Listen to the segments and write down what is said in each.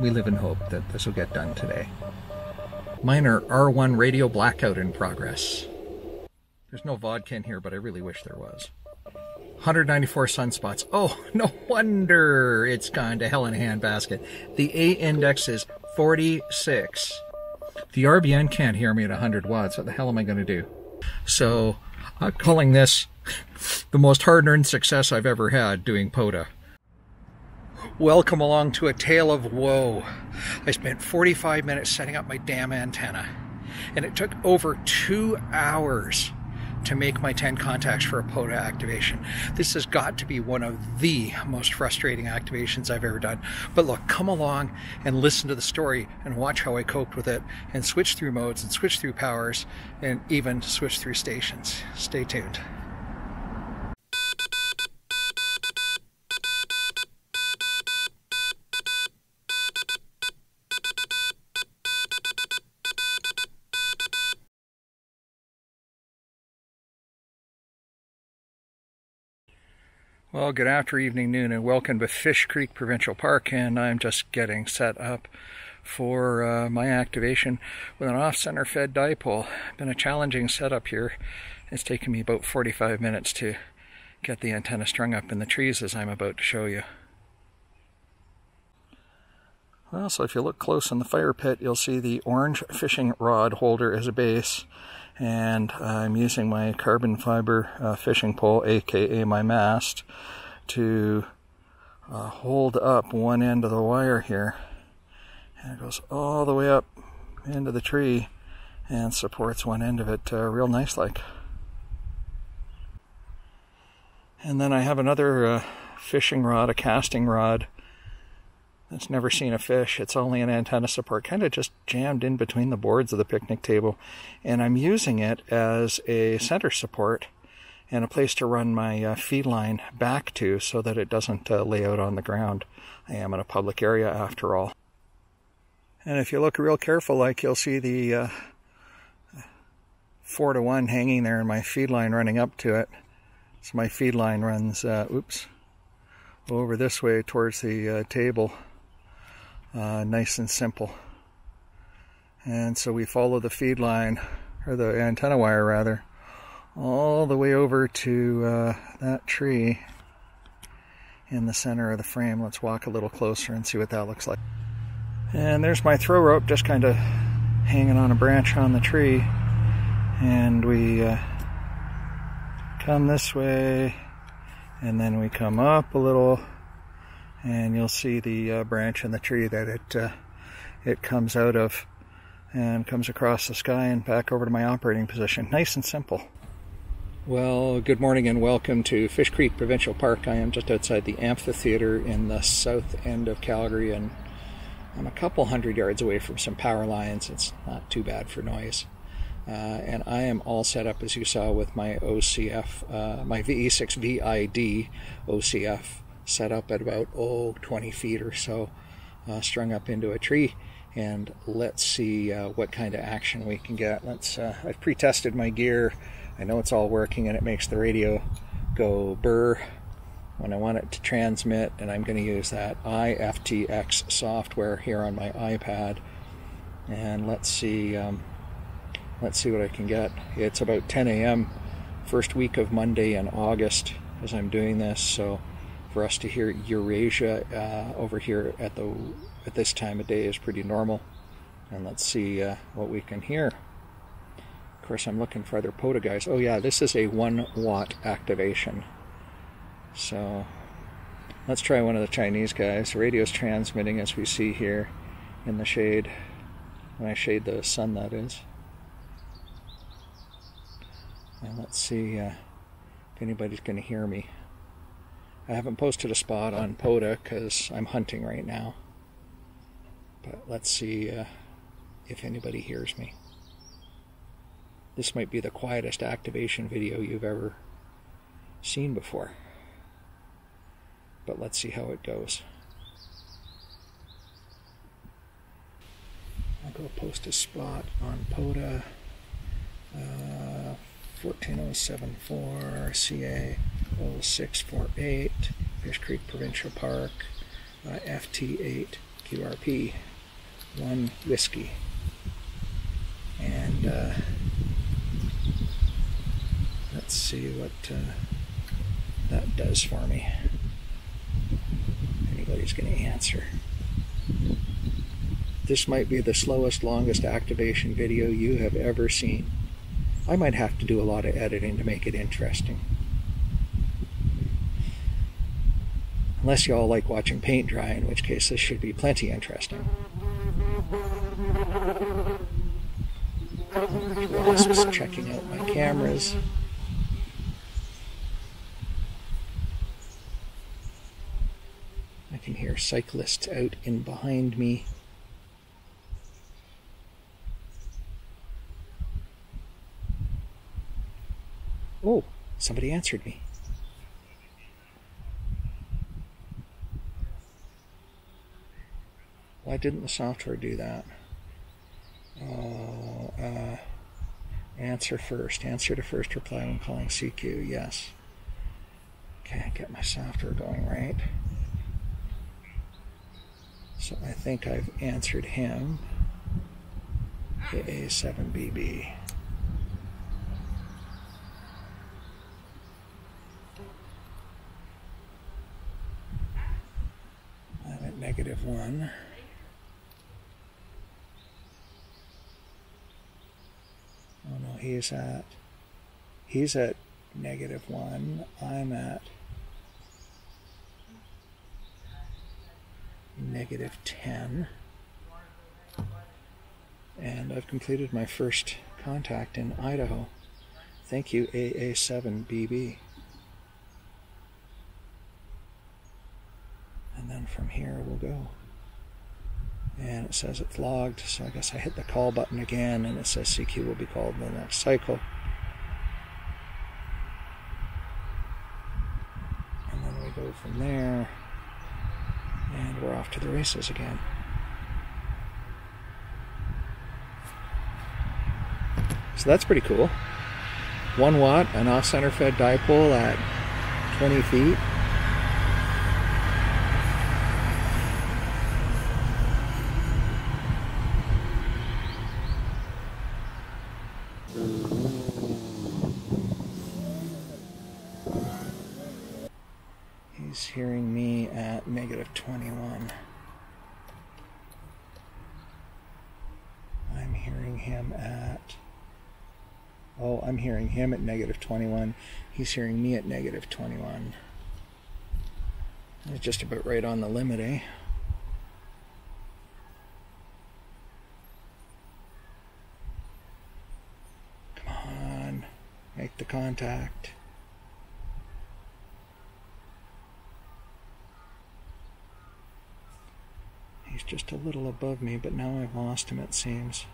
we live in hope that this will get done today. Minor R1 radio blackout in progress. There's no vodka in here, but I really wish there was. 194 sunspots. Oh, no wonder it's gone to hell in a handbasket. The A index is 46. The RBN can't hear me at 100 watts. What the hell am I going to do? So I'm calling this the most hard-earned success I've ever had doing POTA. Welcome along to a tale of woe. I spent 45 minutes setting up my damn antenna, and it took over 2 hours to make my 10 contacts for a POTA activation. This has got to be one of the most frustrating activations I've ever done. But look, come along and listen to the story and watch how I coped with it and switch through modes and switch through powers and even switch through stations. Stay tuned. Well, good afternoon, evening, noon, and welcome to Fish Creek Provincial Park, and I'm just getting set up for my activation with an off-center fed dipole. Been a challenging setup here. It's taken me about 45 minutes to get the antenna strung up in the trees as I'm about to show you. Well, so if you look close in the fire pit, you'll see the orange fishing rod holder as a base, and I'm using my carbon fiber fishing pole, aka my mast, to hold up one end of the wire here, and it goes all the way up into the tree and supports one end of it real nice like. And then I have another fishing rod, a casting rod. It's never seen a fish. It's only an antenna support, kind of just jammed in between the boards of the picnic table. And I'm using it as a center support and a place to run my feed line back to so that it doesn't lay out on the ground. I am in a public area after all. And if you look real careful, like, you'll see the 4-to-1 hanging there and my feed line running up to it. So my feed line runs, over this way towards the table. Nice and simple. And so we follow the feed line, or the antenna wire rather, all the way over to that tree in the center of the frame. Let's walk a little closer and see what that looks like. And there's my throw rope just kind of hanging on a branch on the tree. And we come this way, and then we come up a little, and you'll see the branch in the tree that it comes out of and comes across the sky and back over to my operating position. Nice and simple. Well, good morning and welcome to Fish Creek Provincial Park. I am just outside the amphitheater in the south end of Calgary, and I'm a couple hundred yards away from some power lines. It's not too bad for noise. And I am all set up, as you saw, with my OCF, my VE6 VID OCF, set up at about 20 feet or so, strung up into a tree, and let's see what kind of action we can get. I've pre-tested my gear. I know it's all working, and it makes the radio go burr when I want it to transmit, and I'm going to use that IFTX software here on my iPad, and let's see what I can get. It's about 10 a.m. first week of Monday in August as I'm doing this, so for us to hear Eurasia over here at this time of day is pretty normal. And let's see what we can hear. Of course, I'm looking for other POTA guys. Oh yeah, this is a 1 watt activation. So let's try one of the Chinese guys. The radio's transmitting, as we see here in the shade. When I shade the sun, that is. And let's see if anybody's going to hear me. I haven't posted a spot on POTA because I'm hunting right now. But let's see if anybody hears me. This might be the quietest activation video you've ever seen before. But let's see how it goes. I'll go post a spot on POTA. 14074 CA 0648 Fish Creek Provincial Park FT8 QRP, 1 whiskey. And let's see what that does for me. Anybody's going to answer. This might be the slowest, longest activation video you have ever seen. I might have to do a lot of editing to make it interesting. Unless you all like watching paint dry, in which case this should be plenty interesting. Wasps checking out my cameras. I can hear cyclists out in behind me. Oh, somebody answered me. Why didn't the software do that? Answer first. Answer to first reply when calling CQ. Yes. Okay, get my software going right. So I think I've answered him. AA7BB. I'm at -1. Oh no, he's at -1. I'm at -10. And I've completed my first contact in Idaho. Thank you, AA7BB. And then from here we'll go. And it says it's logged, so I guess I hit the call button again, and it says CQ will be called in the next cycle. And then we go from there, and we're off to the races again. So that's pretty cool. 1 watt, an off-center fed dipole at 20 feet. He's hearing me at -21. I'm hearing him at... Oh, I'm hearing him at -21. He's hearing me at -21. It's just about right on the limit, eh? Come on, make the contact. He's just a little above me, but now I've lost him, it seems.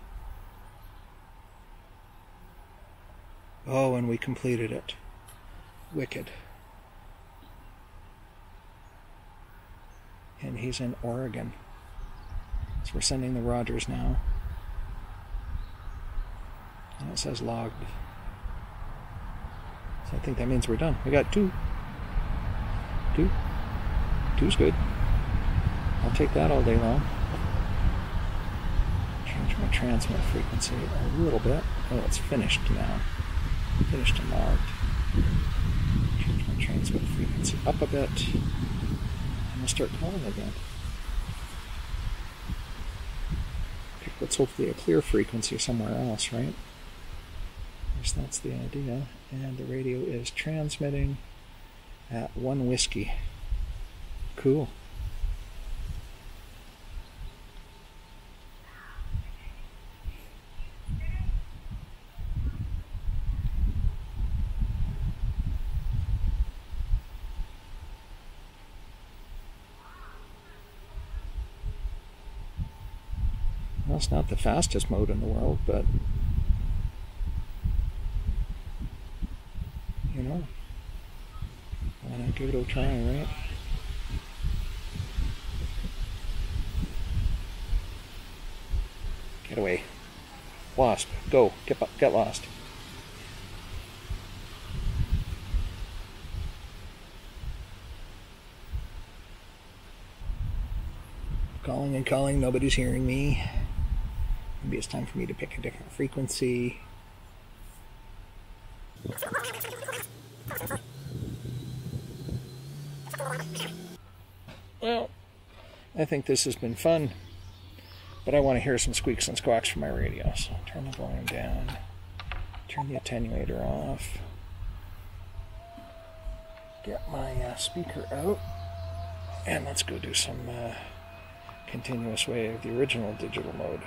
Oh, and we completed it. Wicked. And he's in Oregon. So we're sending the Rogers now. And it says logged. So I think that means we're done. We got 2. 2. 2's good. I'll take that all day long. Change my transmit frequency a little bit. Oh, it's finished now. Finished and logged. Change my transmit frequency up a bit. And we'll start calling again. Pick what's hopefully a clear frequency somewhere else, right? At least that's the idea. And the radio is transmitting at 1 whiskey. Cool. Well, it's not the fastest mode in the world, but you know, why not give it a try, right? Get away. Wasp, go. Get lost. Calling and calling, nobody's hearing me. Maybe it's time for me to pick a different frequency. Well, I think this has been fun, but I want to hear some squeaks and squawks from my radio, so turn the volume down, turn the attenuator off, get my speaker out, and let's go do some continuous wave, the original digital mode.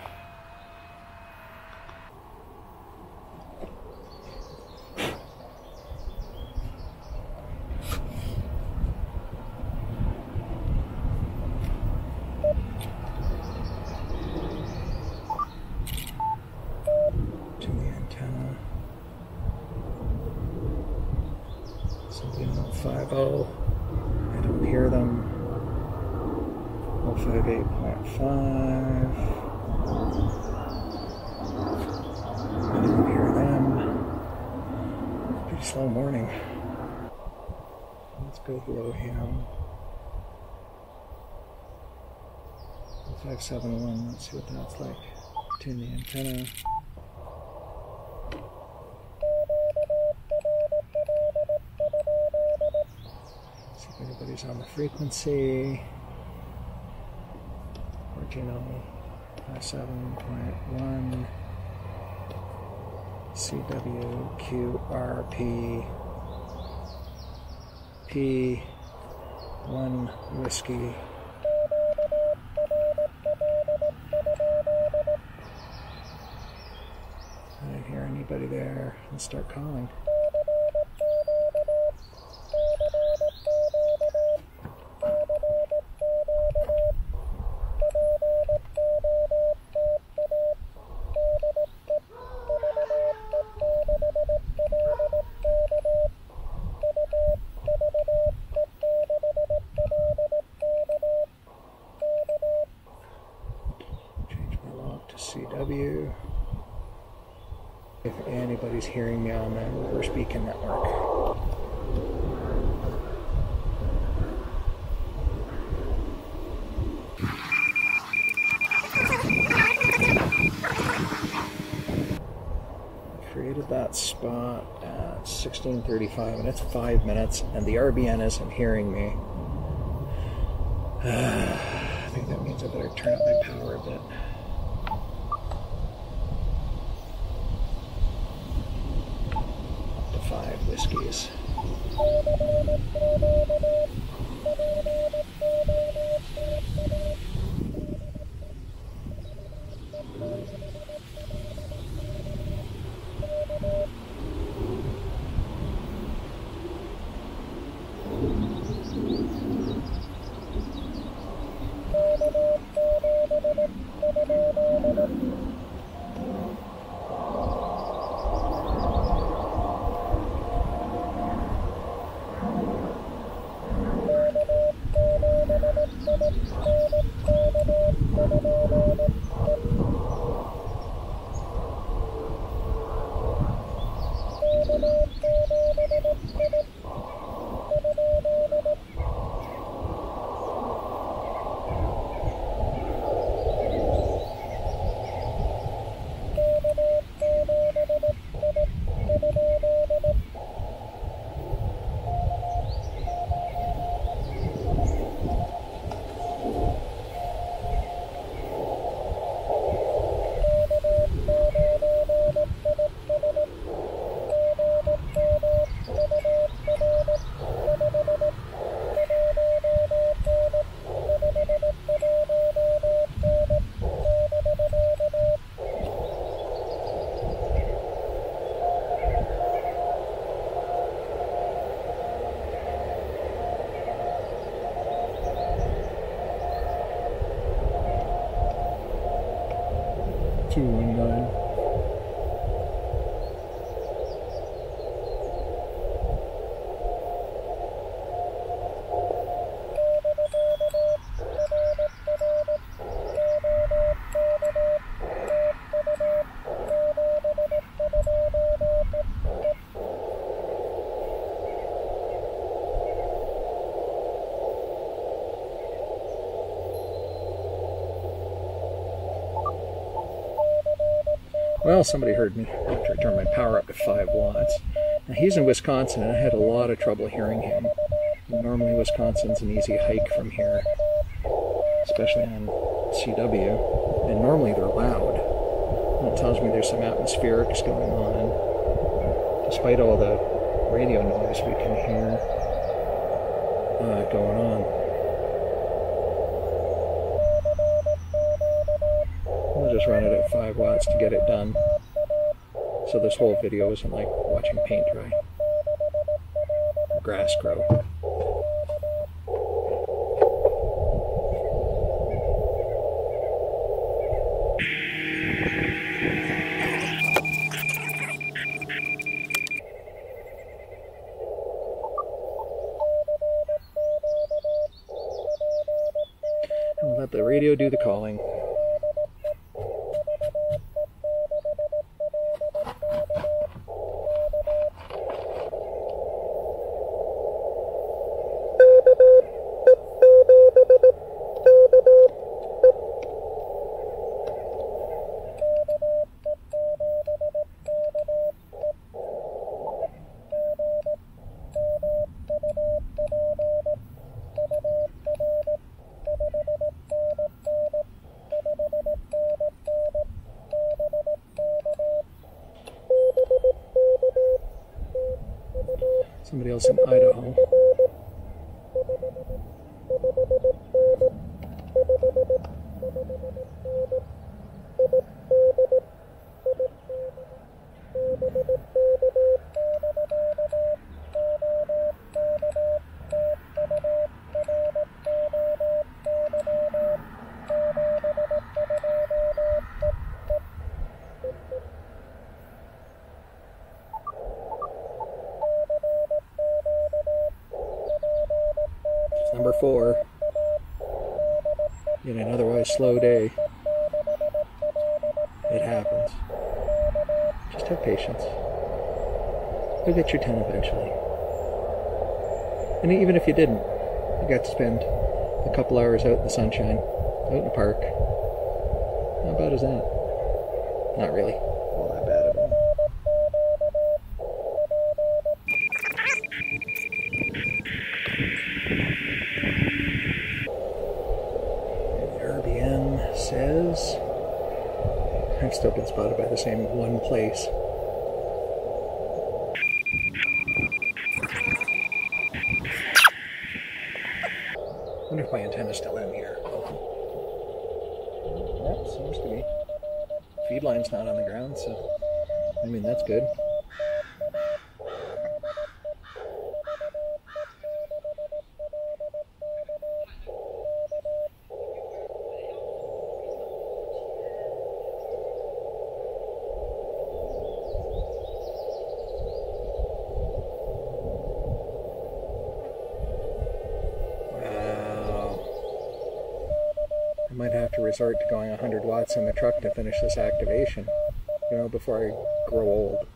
Something 50. I don't hear them. 058.5. I don't hear them. Pretty slow morning. Let's go below him. 571. Let's see what that's like. Tune the antenna. Everybody's on the frequency. Original 57.1 CWQRP P1 whiskey. I didn't hear anybody there. Let's start calling. CW. If anybody's hearing me on the reverse beacon network. Created that spot at 16:35 and it's 5 minutes and the RBN isn't hearing me. I think that means I better turn up my power a bit. Up to 5 whiskeys. Well, somebody heard me after I turned my power up to 5 watts. Now, he's in Wisconsin, and I had a lot of trouble hearing him. Normally, Wisconsin's an easy hike from here, especially on CW, and normally they're loud. That tells me there's some atmospherics going on. Despite all the radio noise we can hear going on. I'll just run it at 5 watts to get it done. So this whole video isn't like watching paint dry or grass grow. And let the radio do the calling. Somebody else in Idaho. Number 4. In an otherwise slow day. It happens. Just have patience. You'll get your 10 eventually. And even if you didn't, you got to spend a couple hours out in the sunshine, out in the park. How bad is that? Not really. All that bad at all. Says I've still been spotted by the same one place. I wonder if my antenna's still in here. Yep, seems to be. Feed line's not on the ground, so I mean that's good. I might have to resort to going 100 watts in the truck to finish this activation, you know, before I grow old.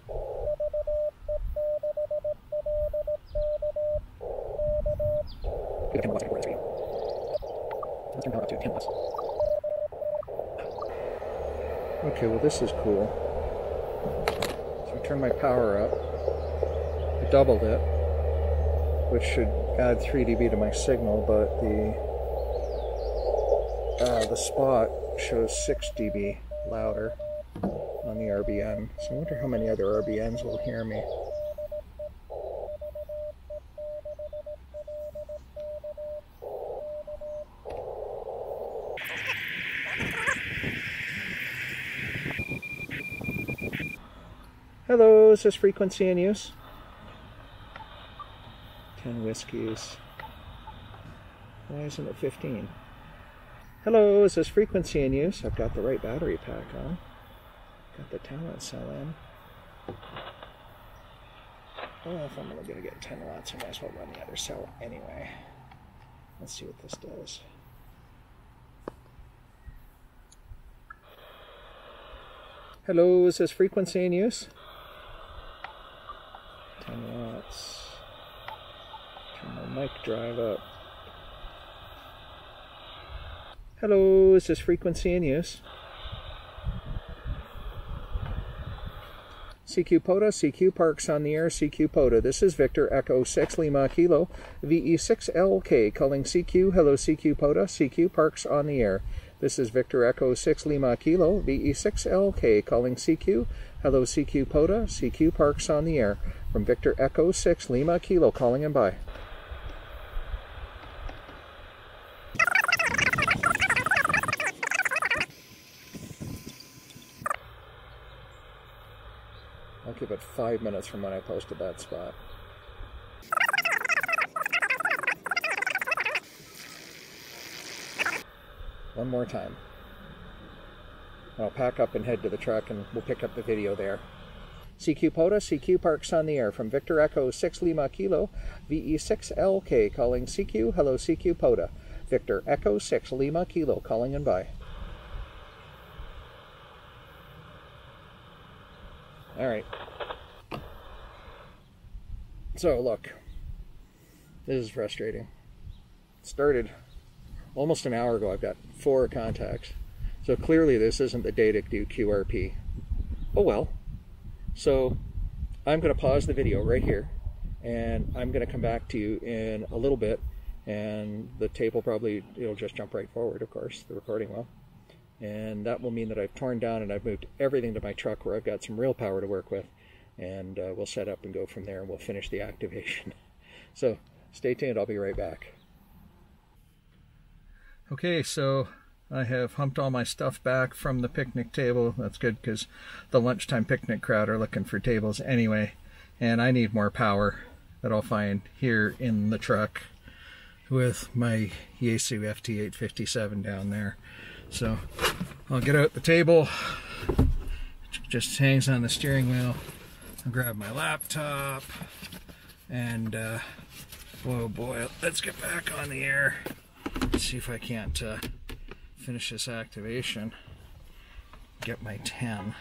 Okay, well this is cool. So I turned my power up. I doubled it, which should add 3 dB to my signal, but the spot shows 6 dB louder on the RBN. So I wonder how many other RBNs will hear me. Hello, is this frequency in use? 10 whiskeys. Why isn't it 15? Hello, is this frequency in use? I've got the right battery pack on. Got the talent cell in. Well, if I'm only going to get 10 watts, I might as well run the other cell anyway. Let's see what this does. Hello, is this frequency in use? 10 watts. Turn my mic drive up. Hello, is this frequency in use? CQ POTA, CQ Parks on the air, CQ POTA. This is Victor Echo 6 Lima Kilo, VE6LK calling CQ. Hello CQ POTA, CQ Parks on the air. This is Victor Echo 6 Lima Kilo, VE6LK calling CQ. Hello CQ POTA, CQ Parks on the air. From Victor Echo 6 Lima Kilo calling and bye. I'll give it 5 minutes from when I posted that spot. One more time. I'll pack up and head to the truck and we'll pick up the video there. CQ POTA, CQ Parks on the air. From Victor Echo 6 Lima Kilo, VE6LK calling CQ. Hello CQ POTA. Victor Echo 6 Lima Kilo calling and bye. Alright. So look, this is frustrating. It started almost an hour ago. I've got 4 contacts. So clearly this isn't the day to do QRP. Oh well. So I'm going to pause the video right here and I'm going to come back to you in a little bit, and the tape will probably, it'll just jump right forward, of course, the recording will. And that will mean that I've torn down and I've moved everything to my truck where I've got some real power to work with, and we'll set up and go from there and we'll finish the activation. So stay tuned, I'll be right back. Okay, so I have humped all my stuff back from the picnic table. That's good because the lunchtime picnic crowd are looking for tables anyway, and I need more power that I'll find here in the truck with my Yaesu FT857 down there. So I'll get out the table, just hangs on the steering wheel. I'll grab my laptop and oh boy, let's get back on the air. Let's see if I can't finish this activation, get my 10.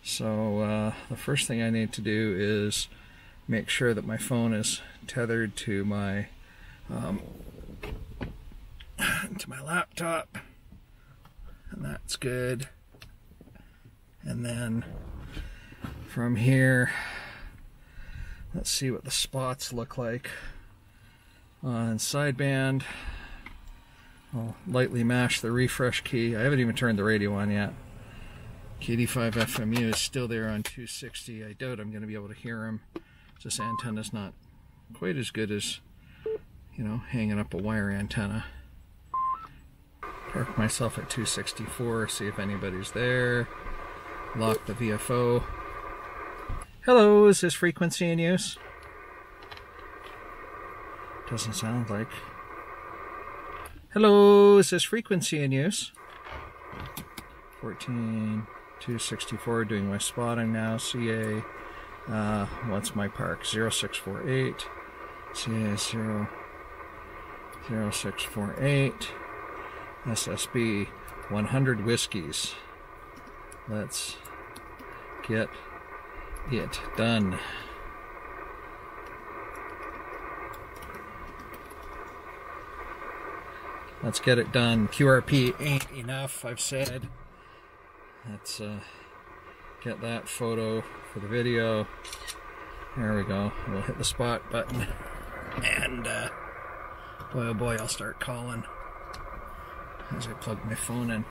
So the first thing I need to do is make sure that my phone is tethered to my laptop, and that's good. And then from here, let's see what the spots look like on sideband. I'll lightly mash the refresh key. I haven't even turned the radio on yet. KD5 FMU is still there on 260. I doubt I'm going to be able to hear him. This antenna's not quite as good as, you know, hanging up a wire antenna. Park myself at 264, see if anybody's there. Lock the VFO. Hello, is this frequency in use? Doesn't sound like. Hello, is this frequency in use? 14264, doing my spotting now. CA, what's my park? 0648. CA 0648. SSB 100 whiskeys. Let's get it done. Let's get it done. QRP ain't enough, I've said. Let's get that photo for the video. There we go. We'll hit the spot button. And boy oh boy, I'll start calling as I plug my phone in.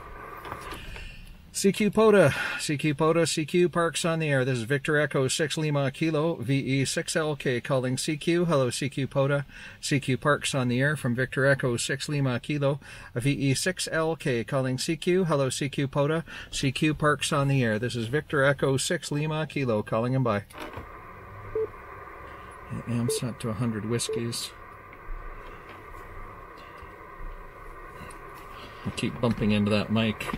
CQ POTA, CQ POTA, CQ Parks on the air. This is Victor Echo 6 Lima Kilo, VE6LK calling CQ. Hello CQ POTA, CQ Parks on the air. From Victor Echo 6 Lima Kilo, VE6LK calling CQ. Hello CQ POTA, CQ Parks on the air. This is Victor Echo 6 Lima Kilo calling him by. I am set to 100 whiskeys. I keep bumping into that mic.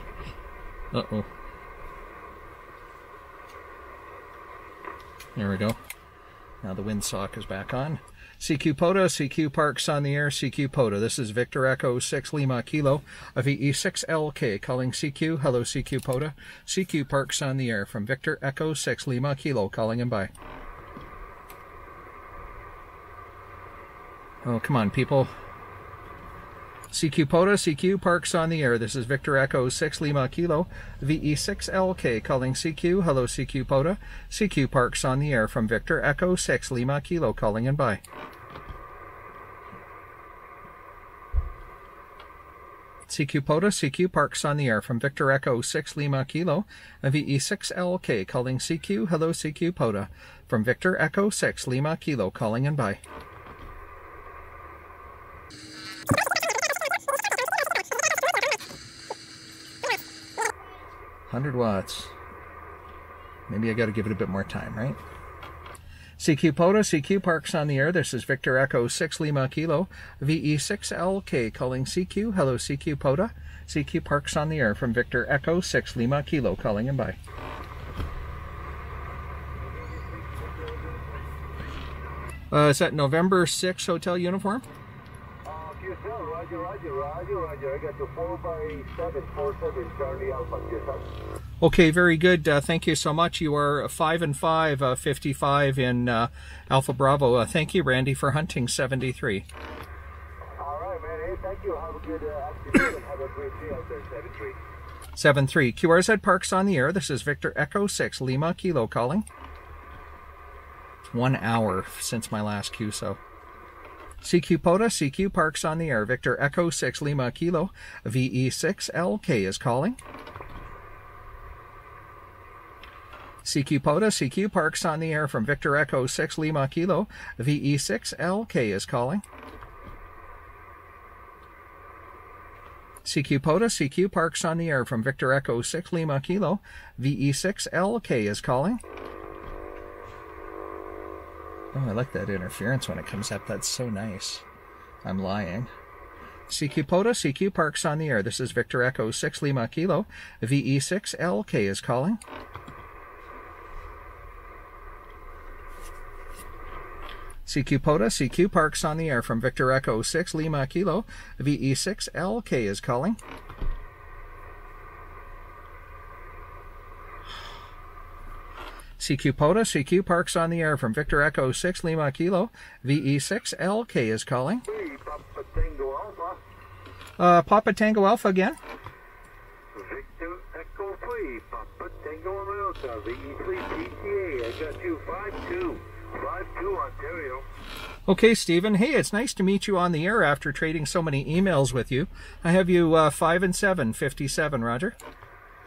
Uh-oh. There we go. Now the windsock is back on. CQ POTA, CQ Parks on the air, CQ POTA. This is Victor Echo 6 Lima Kilo, VE6LK calling CQ. Hello CQ POTA, CQ Parks on the air. From Victor Echo 6 Lima Kilo calling him by. Oh, come on, people. CQ POTA, CQ Parks on the air. This is Victor Echo 6 Lima Kilo, VE6LK calling CQ. Hello CQ POTA. CQ Parks on the air from Victor Echo 6 Lima Kilo calling and bye. CQ POTA, CQ Parks on the air from Victor Echo 6 Lima Kilo, VE6LK calling CQ. Hello CQ POTA from Victor Echo 6 Lima Kilo calling and bye. $100 Maybe I got to give it a bit more time, right? CQ POTA, CQ Parks on the air. This is Victor Echo 6 Lima Kilo, VE6LK calling CQ. Hello CQ POTA. CQ Parks on the air from Victor Echo 6 Lima Kilo calling and bye. Is that November 6 hotel uniform? Roger. I got the 4x747 Charlie Alpha. Okay, very good. Thank you so much. You are 5 and 5, 55 in Alpha Bravo. Thank you, Randy, for hunting 73. All right, man. Hey, thank you. Have a good afternoon. Have a great day out there, 73. 73. QRZ Parks on the air. This is Victor Echo 6 Lima Kilo calling. It's 1 hour since my last Q, so. CQ POTA, CQ Parks on the air. Victor Echo 6 Lima Kilo, VE6LK is calling. CQ POTA, CQ Parks on the air from Victor Echo 6 Lima Kilo, VE6LK is calling. CQ POTA, CQ Parks on the air from Victor Echo 6 Lima Kilo, VE6LK is calling. Oh, I like that interference when it comes up. That's so nice. I'm lying. CQ POTA, CQ Parks on the air. This is Victor Echo 6 Lima Kilo, VE6LK is calling. CQ POTA, CQ Parks on the air from Victor Echo 6 Lima Kilo, VE6LK is calling. CQ POTA, CQ Parks on the air from Victor Echo 6 Lima Kilo, VE6LK is calling. Papa Tango Alpha. Papa Tango Alpha again. Victor Echo 3, Papa Tango America, VE3 PTA. I got you 5-2. 5-2 Ontario. Okay, Stephen. Hey, it's nice to meet you on the air after trading so many emails with you. I have you 5 and 7, 57, Roger.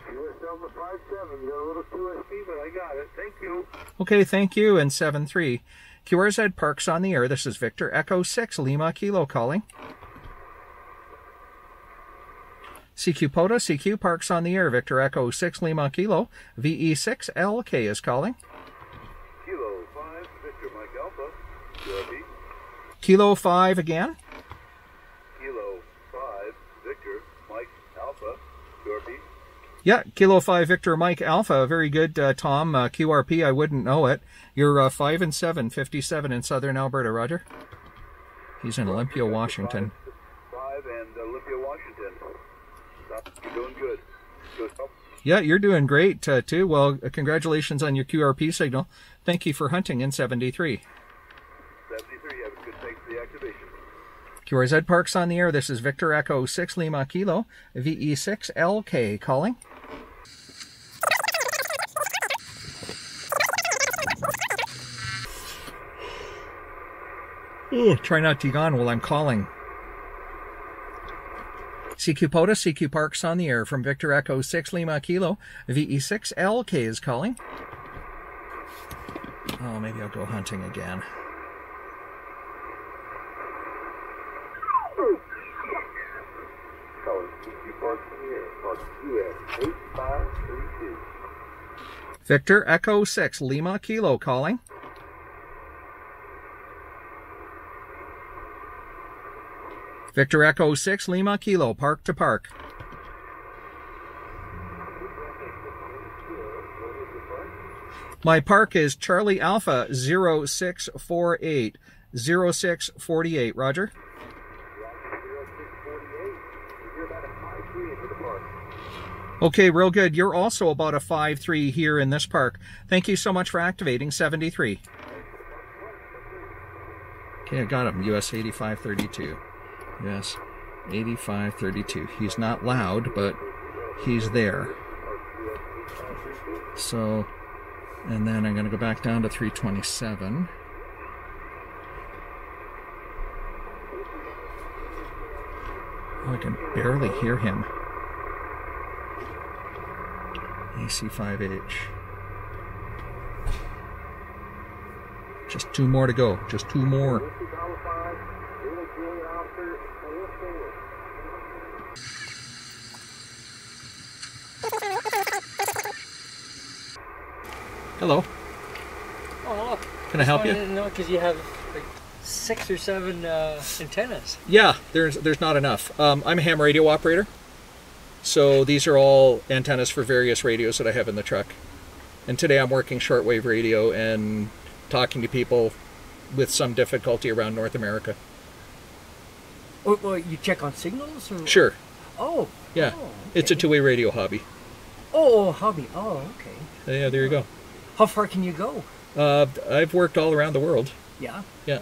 USL 5-7. You got a little QSP, but I got it. Thank you. Okay, thank you. And 7-3. QRZ Parks on the air. This is Victor Echo 6 Lima Kilo calling. CQ POTA, CQ Parks on the air. Victor Echo 6 Lima Kilo, VE6LK is calling. Kilo 5, Victor Mike Alpha, QRP. Kilo 5 again. Kilo 5, Victor Mike Alpha, QRP. Yeah, Kilo 5 Victor Mike Alpha. Very good, Tom. QRP, I wouldn't know it. You're 5 and 7, 57 in southern Alberta, Roger. He's in Olympia, Washington. 5 and Olympia, Washington. You're doing good. Yeah, you're doing great, too. Well, congratulations on your QRP signal. Thank you for hunting in 73. 73, have a good day for the activation. QRZ Parks on the air. This is Victor Echo 6 Lima Kilo, VE6LK calling. Ooh, try not to yawn while I'm calling. CQ POTA, CQ Parks on the air from Victor Echo 6 Lima Kilo, VE6LK is calling. Oh, maybe I'll go hunting again. Victor Echo 6 Lima Kilo calling. Victor Echo 6 Lima Kilo, park to park. My park is Charlie Alpha 0648. 0648, Roger. Okay, real good. You're also about a 5-3 here in this park. Thank you so much for activating 73. Okay, I got him. US 8532. Yes. 8532. He's not loud, but he's there. So, and then I'm going to go back down to 327. Oh, I can barely hear him. AC5H. Just 2 more to go. Just 2 more. Hello. Oh, hello. Can I help you? No, because you have like 6 or 7 antennas. Yeah, there's not enough. I'm a ham radio operator, so these are all antennas for various radios that I have in the truck. And today I'm working shortwave radio and talking to people with some difficulty around North America. Oh, well, you check on signals? Or? Sure. Oh. Yeah. Oh, okay. It's a two-way radio hobby. Oh, hobby. Oh, okay. Yeah, there you go. How far can you go? I've worked all around the world. Yeah. Yeah.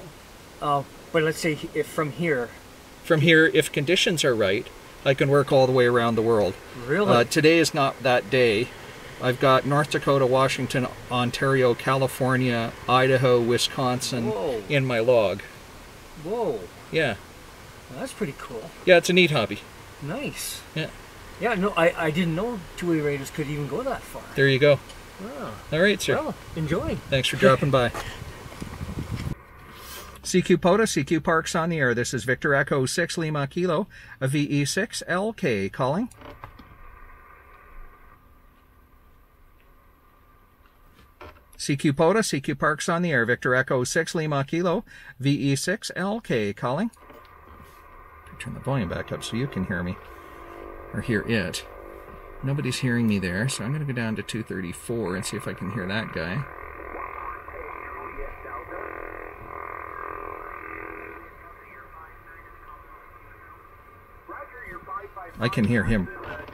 But let's say if from here. From here, if conditions are right, I can work all the way around the world. Really? Today is not that day. I've got North Dakota, Washington, Ontario, California, Idaho, Wisconsin Whoa. in my log. Whoa. Yeah. Well, that's pretty cool. Yeah, it's a neat hobby. Nice. Yeah. Yeah, no, I didn't know two-way radios could even go that far. There you go. Wow. All right, sir. Well, enjoy. Thanks for dropping by. CQ POTA, CQ Parks on the air. This is Victor Echo 6 Lima Kilo, a VE6 LK calling. CQ POTA, CQ Parks on the air. Victor Echo 6 Lima Kilo, VE6 LK calling. Turn the volume back up so you can hear me, or hear it. Nobody's hearing me there, so I'm going to go down to 234 and see if I can hear that guy. I can hear him.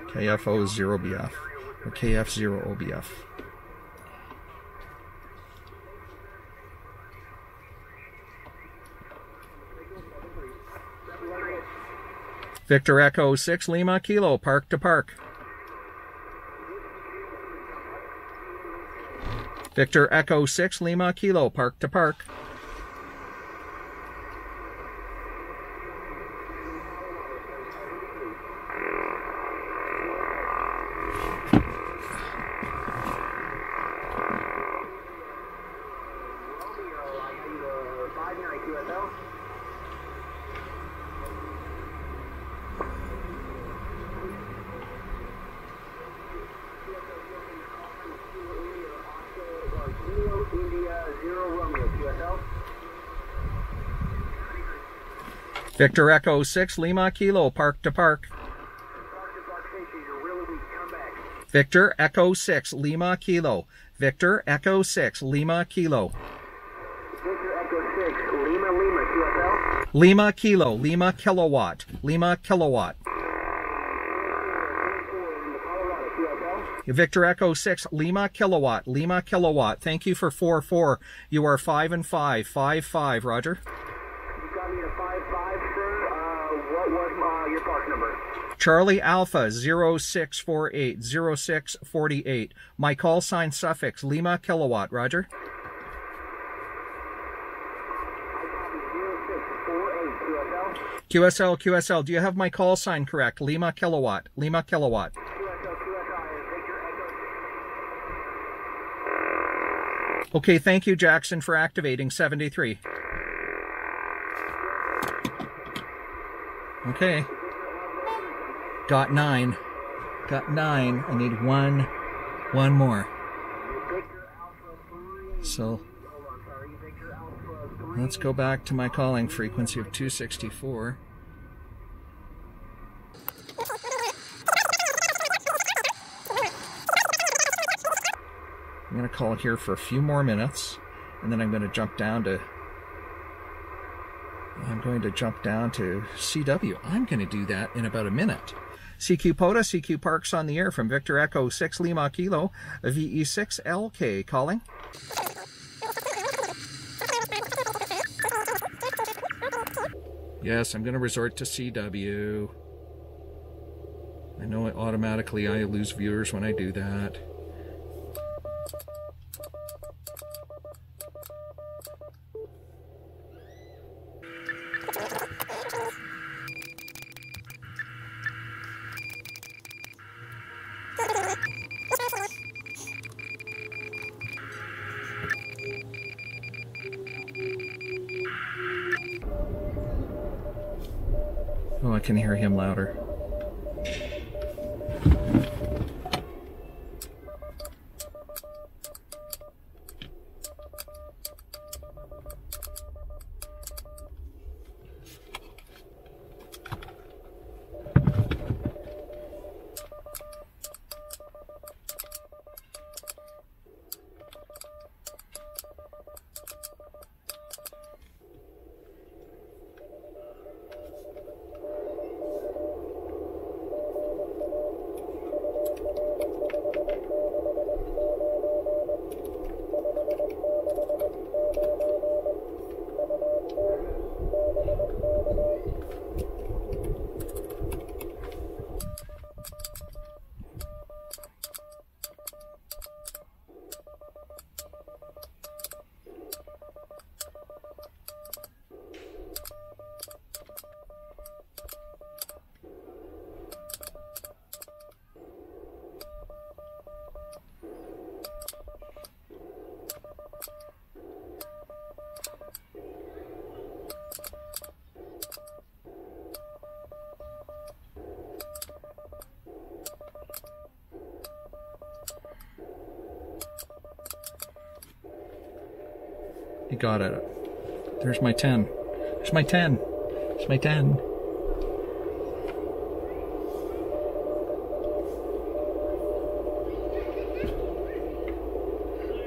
KFO 0BF, or KF 0OBF. Victor Echo 6 Lima Kilo, park to park. Victor Echo 6 Lima Kilo, park to park. Victor Echo 6 Lima Kilo, park to park. Victor Echo 6 Lima Kilo. Victor Echo 6 Lima Kilo. Victor Echo 6, Lima, QSL. Lima Kilo, Lima Kilowatt, Lima Kilowatt. Victor Echo 6 Lima Kilowatt, Lima Kilowatt. Thank you for 4-4. You are 5 and 5, 5-5, Roger. You got me to 5-5, sir. What was your park number? Charlie Alpha 0648, 0648. My call sign suffix Lima Kilowatt, Roger. QSL, QSL, do you have my call sign correct? Lima Kilowatt, Lima Kilowatt. Okay, thank you, Jackson, for activating 73. Okay. Got 9. Got 9. I need one more. So let's go back to my calling frequency of 264. I'm going to call here for a few more minutes, and then I'm going to jump down to CW. I'm going to do that in about a minute. CQ POTA, CQ Parks on the air from Victor Echo 6 Lima Kilo, VE6 LK calling. Yes, I'm going to resort to CW. I know automatically I lose viewers when I do that. Oh, I can hear him louder. You got it. There's my 10. There's my 10. There's my 10.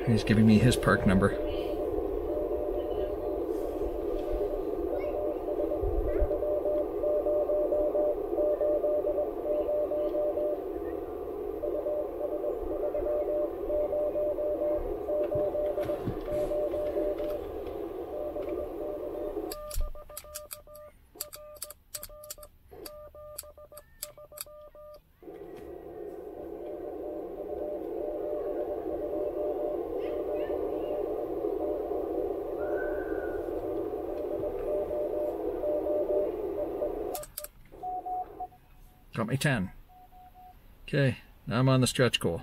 He's giving me his park number. Got my 10. Okay, now I'm on the stretch goal.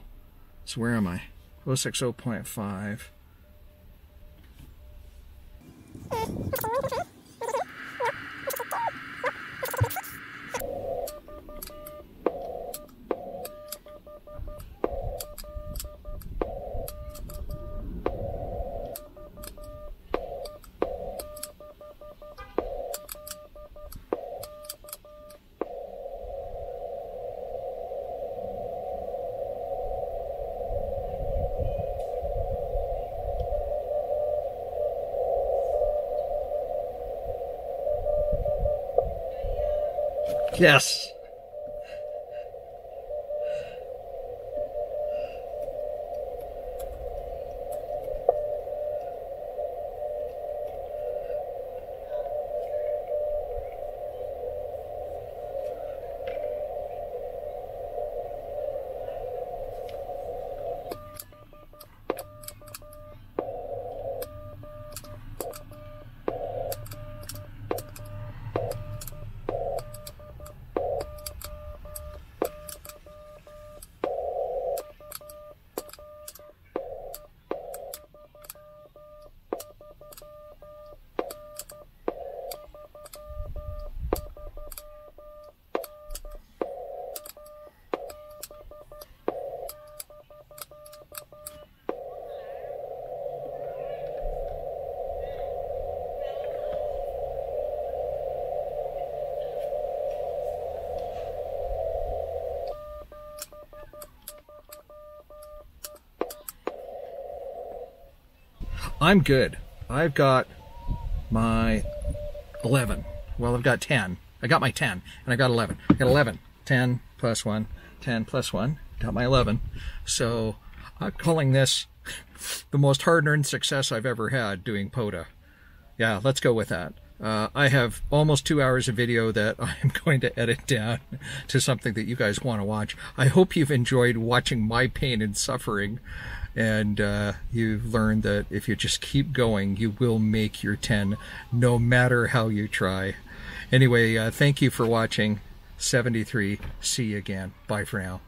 So where am I? 060.5. Yes. I'm good. I've got my 11. Well, I've got 10. I got my 10, and I got 11. I got 11. 10 plus 1, 10 plus 1. Got my 11. So I'm calling this the most hard-earned success I've ever had doing POTA. Yeah, let's go with that. I have almost 2 hours of video that I'm going to edit down to something that you guys want to watch. I hope you've enjoyed watching my pain and suffering, and you've learned that if you just keep going, you will make your 10, no matter how you try. Anyway, thank you for watching. 73. See you again. Bye for now.